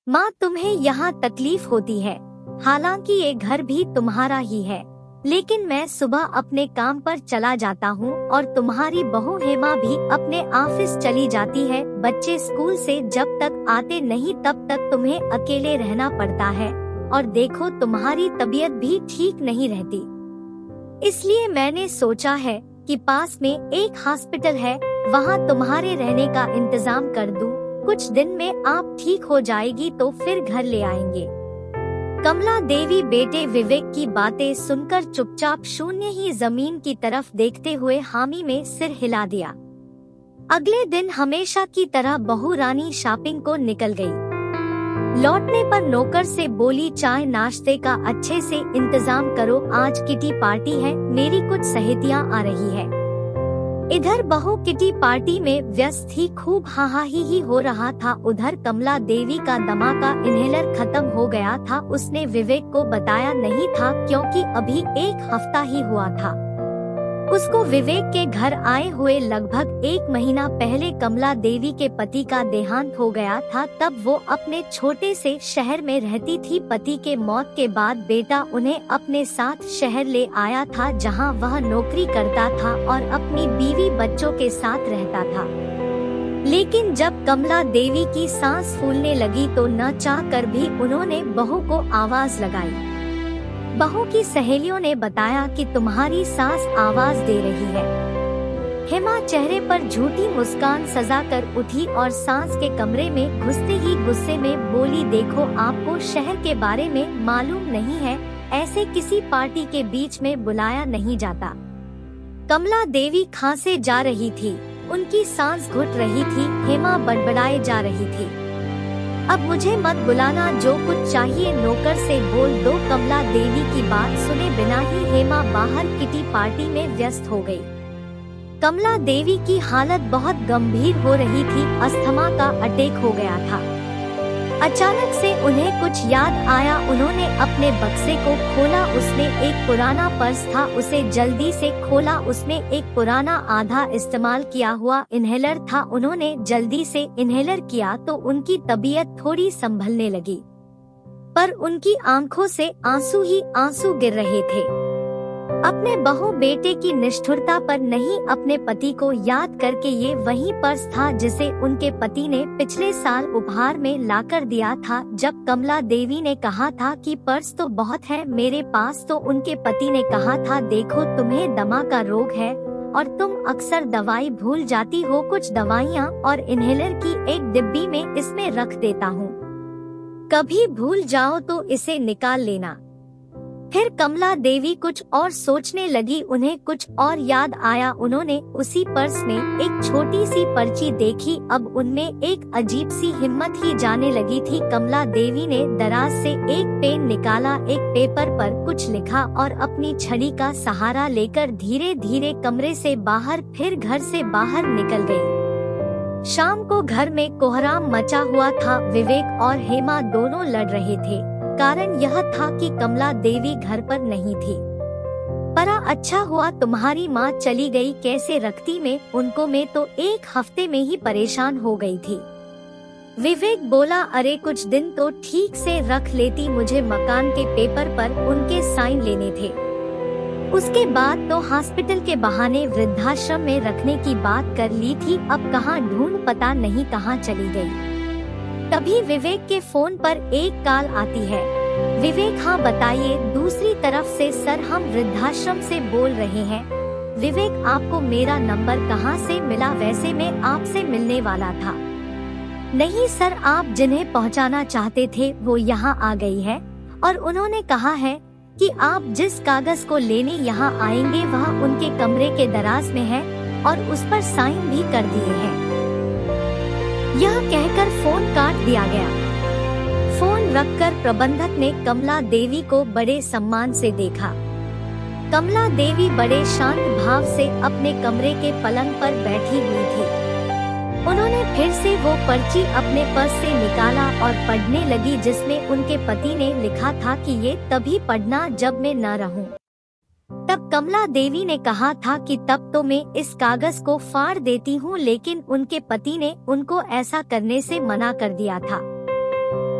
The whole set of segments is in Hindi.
माँ, तुम्हें यहाँ तकलीफ होती है, हालांकि ये घर भी तुम्हारा ही है, लेकिन मैं सुबह अपने काम पर चला जाता हूँ और तुम्हारी बहू हेमा भी अपने ऑफिस चली जाती है। बच्चे स्कूल से जब तक आते नहीं तब तक तुम्हें अकेले रहना पड़ता है, और देखो तुम्हारी तबीयत भी ठीक नहीं रहती। इसलिए मैंने सोचा है कि पास में एक हॉस्पिटल है, वहाँ तुम्हारे रहने का इंतजाम कर दूं। कुछ दिन में आप ठीक हो जाएगी तो फिर घर ले आएंगे। कमला देवी बेटे विवेक की बातें सुनकर चुपचाप शून्य ही जमीन की तरफ देखते हुए हामी में सिर हिला दिया। अगले दिन हमेशा की तरह बहू रानी शॉपिंग को निकल गई। लौटने पर नौकर से बोली, चाय नाश्ते का अच्छे से इंतजाम करो, आज किटी पार्टी है, मेरी कुछ सहेलियां आ रही है। इधर बहू किटी पार्टी में व्यस्त थी, खूब हाहा ही हो रहा था। उधर कमला देवी का दमा का इन्हेलर खत्म हो गया था। उसने विवेक को बताया नहीं था क्योंकि अभी एक हफ्ता ही हुआ था। उसको विवेक के घर आए हुए लगभग 1 महीना पहले कमला देवी के पति का देहांत हो गया था। तब वो अपने छोटे से शहर में रहती थी। पति के मौत के बाद बेटा उन्हें अपने साथ शहर ले आया था, जहां वह नौकरी करता था और अपनी बीवी बच्चों के साथ रहता था। लेकिन जब कमला देवी की सांस फूलने लगी तो न चाहकर भी उन्होंने बहू को आवाज लगाई। बहू की सहेलियों ने बताया कि तुम्हारी सास आवाज दे रही है। हेमा चेहरे पर झूठी मुस्कान सजाकर उठी और सास के कमरे में घुसते ही गुस्से में बोली, देखो आपको शहर के बारे में मालूम नहीं है, ऐसे किसी पार्टी के बीच में बुलाया नहीं जाता। कमला देवी खांसे जा रही थी, उनकी सांस घुट रही थी। हेमा बड़बड़ाए जा रही थी, अब मुझे मत बुलाना, जो कुछ चाहिए नौकर से बोल दो। कमला देवी की बात सुने बिना ही हेमा बाहर किटी पार्टी में व्यस्त हो गई। कमला देवी की हालत बहुत गंभीर हो रही थी, अस्थमा का अटैक हो गया था। अचानक से उन्हें कुछ याद आया, उन्होंने अपने बक्से को खोला, उसमें एक पुराना पर्स था, उसे जल्दी से खोला, उसमें एक पुराना आधा इस्तेमाल किया हुआ इन्हेलर था। उन्होंने जल्दी से इन्हेलर किया तो उनकी तबीयत थोड़ी संभलने लगी, पर उनकी आंखों से आंसू ही आंसू गिर रहे थे। अपने बहू बेटे की निष्ठुरता पर नहीं, अपने पति को याद करके ये वही पर्स था जिसे उनके पति ने पिछले साल उपहार में लाकर दिया था। जब कमला देवी ने कहा था कि पर्स तो बहुत है मेरे पास, तो उनके पति ने कहा था, देखो तुम्हें दमा का रोग है और तुम अक्सर दवाई भूल जाती हो, कुछ दवाइयाँ और इन्हेलर की एक डिब्बी में इसमें रख देता हूँ, कभी भूल जाओ तो इसे निकाल लेना। फिर कमला देवी कुछ और सोचने लगी, उन्हें कुछ और याद आया। उन्होंने उसी पर्स में एक छोटी सी पर्ची देखी, अब उनमें एक अजीब सी हिम्मत ही जाने लगी थी। कमला देवी ने दराज से एक पेन निकाला, एक पेपर पर कुछ लिखा और अपनी छड़ी का सहारा लेकर धीरे धीरे कमरे से बाहर, फिर घर से बाहर निकल गई। शाम को घर में कोहराम मचा हुआ था। विवेक और हेमा दोनों लड़ रहे थे। कारण यह था कि कमला देवी घर पर नहीं थी। परा अच्छा हुआ तुम्हारी माँ चली गई, कैसे रखती मैं उनको, मैं तो 1 हफ्ते में ही परेशान हो गई थी। विवेक बोला, अरे कुछ दिन तो ठीक से रख लेती, मुझे मकान के पेपर पर उनके साइन लेने थे। उसके बाद तो हॉस्पिटल के बहाने वृद्धाश्रम में रखने की बात कर ली थी, अब कहाँ ढूंढ पता नहीं कहाँ चली गई। तभी विवेक के फोन पर एक कॉल आती है। विवेक, हाँ बताइए। दूसरी तरफ से, सर हम वृद्धाश्रम से बोल रहे हैं। विवेक, आपको मेरा नंबर कहाँ से मिला, वैसे मैं आपसे मिलने वाला था। नहीं सर, आप जिन्हें पहुँचाना चाहते थे वो यहाँ आ गई है और उन्होंने कहा है कि आप जिस कागज को लेने यहाँ आएंगे वह उनके कमरे के दराज में है और उस पर साइन भी कर दिए हैं। यह कहकर फोन काट दिया गया। फोन रखकर प्रबंधक ने कमला देवी को बड़े सम्मान से देखा। कमला देवी बड़े शांत भाव से अपने कमरे के पलंग पर बैठी हुई थी। उन्होंने फिर से वो पर्ची अपने पर्स से निकाला और पढ़ने लगी, जिसमें उनके पति ने लिखा था कि ये तभी पढ़ना जब मैं न रहूं। तब कमला देवी ने कहा था कि तब तो मैं इस कागज को फाड़ देती हूँ, लेकिन उनके पति ने उनको ऐसा करने से मना कर दिया था।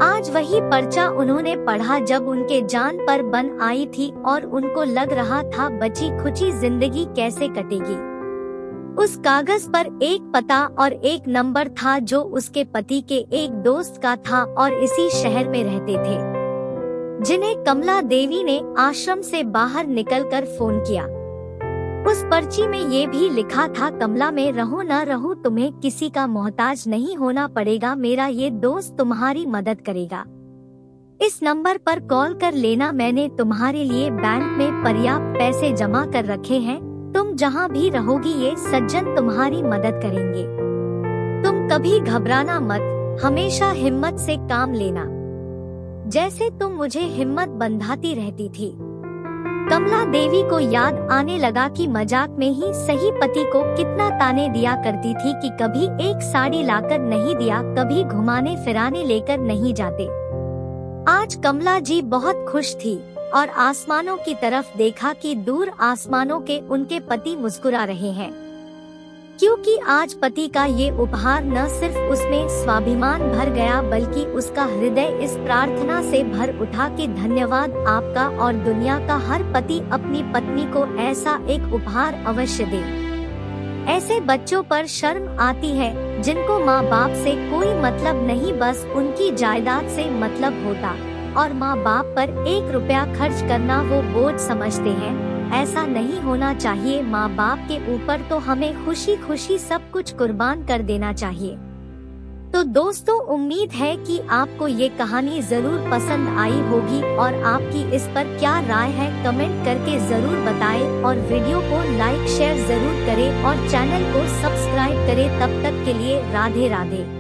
आज वही पर्चा उन्होंने पढ़ा जब उनके जान पर बन आई थी और उनको लग रहा था बची खुची जिंदगी कैसे कटेगी। उस कागज पर एक पता और एक नंबर था जो उसके पति के एक दोस्त का था और इसी शहर में रहते थे, जिन्हें कमला देवी ने आश्रम से बाहर निकलकर फोन किया। उस पर्ची में ये भी लिखा था, कमला में रहूं न रहूं तुम्हें किसी का मोहताज नहीं होना पड़ेगा, मेरा ये दोस्त तुम्हारी मदद करेगा। इस नंबर पर कॉल कर लेना, मैंने तुम्हारे लिए बैंक में पर्याप्त पैसे जमा कर रखे हैं, तुम जहाँ भी रहोगी ये सज्जन तुम्हारी मदद करेंगे। तुम कभी घबराना मत, हमेशा हिम्मत से काम लेना, जैसे तुम मुझे हिम्मत बंधाती रहती थी। कमला देवी को याद आने लगा कि मजाक में ही सही पति को कितना ताने दिया करती थी कि कभी एक साड़ी लाकर नहीं दिया, कभी घुमाने फिराने लेकर नहीं जाते। आज कमला जी बहुत खुश थी और आसमानों की तरफ देखा कि दूर आसमानों के उनके पति मुस्कुरा रहे हैं, क्योंकि आज पति का ये उपहार न सिर्फ उसमें स्वाभिमान भर गया बल्कि उसका हृदय इस प्रार्थना से भर उठा कि धन्यवाद आपका और दुनिया का हर पति अपनी पत्नी को ऐसा एक उपहार अवश्य दे। ऐसे बच्चों पर शर्म आती है जिनको माँ बाप से कोई मतलब नहीं, बस उनकी जायदाद से मतलब होता और माँ बाप पर 1 रुपया खर्च करना वो बोझ समझते हैं। ऐसा नहीं होना चाहिए। माँ बाप के ऊपर तो हमें खुशी खुशी सब कुछ कुर्बान कर देना चाहिए। तो दोस्तों, उम्मीद है कि आपको ये कहानी जरूर पसंद आई होगी और आपकी इस पर क्या राय है कमेंट करके जरूर बताएं और वीडियो को लाइक शेयर जरूर करें और चैनल को सब्सक्राइब करें। तब तक के लिए राधे राधे।